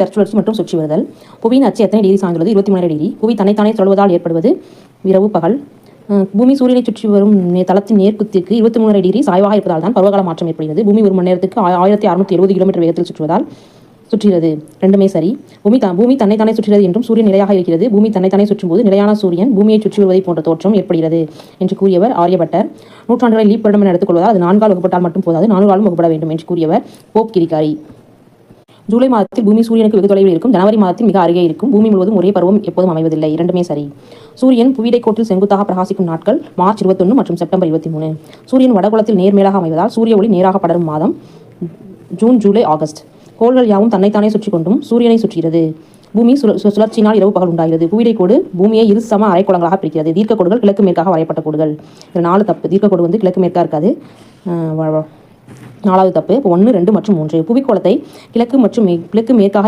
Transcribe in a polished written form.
தற்சுழற்சி மற்றும் சுற்றி வருதல். புவியின் அச்சு எத்தனை டிகிரி சாய்ந்துள்ளது? 23 டிகிரி. புவி தன்னைத்தானே சுழல்வதால் ஏற்படுவது இரவு பகல். பூமி சூரியனை சுற்றி வரும் தளத்தின் நேர்க்குத்திற்கு 23 டிகிரி சாய்வாக இருப்பதால் தான் பருவகால மாற்றம் ஏற்படுகிறது. பூமி ஒரு மணி நேரத்துக்கு 1670 கிலோமீட்டர் வேகத்தில் சுற்றுகிறது. ரெண்டுமே சரி. பூமி தன்னைத்தானே சுற்றுகிறது என்றும் சூரியன் நிலையாக இருக்கிறது. பூமி தன்னைத்தானே சுற்றும்போது நிலையான சூரியன் பூமியை சுற்றி வருவதை போன்ற தோற்றம் ஏற்படுகிறது என்று கூறியவர் ஆரியபட்டர். நூற்றாண்டுகளை லீப் வருடம் என எடுத்துக்கொள்வதால் அது 4 வகுப்பட்டால் மட்டும் போதாது, 4 ஆலும் வகுப்பட வேண்டும் என்று கூறியவர் போப் கிரிகாரி. ஜூலை மாதத்தில் பூமி சூரியனுக்கு வெகு தொலைவில் இருக்கும். ஜனவரி மாதத்தில் மிக அருகே இருக்கும். பூமி முழுவதும் ஒரே பருவம் எப்போதும் அமைவதில்லை. இரண்டுமே சரி. சூரியன் புவியிடைக்கோட்டில் செங்குத்தாக பிரகாசிக்கும் நாட்கள் மார்ச் 21 மற்றும் செப்டம்பர் 23. சூரியன் வடகோளத்தில் நேர்மேலாக அமைவதால் சூரிய ஒளி நேராக படரும் மாதம் ஜூன், ஜூலை, ஆகஸ்ட். கோள்கள் யாவும் தன்னைத்தானே சுற்றி கொண்டும் சூரியனை சுற்றுகிறது. பூமி சுழற்சியினால் இரவு பகல் உண்டாகிறது. புவியிடைக்கோடு பூமியை இரு சம அரைக்கோளங்களாக பிரிக்கிறது. தீர்க்க கோடுகள் கிழக்கு மேற்காக வரையப்பட்ட கோடுகள். இதில் 4 தப்பு. தீர்க்க கோடு வந்து கிழக்கு மேற்கா இருக்காது. 4வது தப்பு. இப்போ 1, 2 மற்றும் 3. புவிக்கோளத்தை கிழக்கு மேற்காக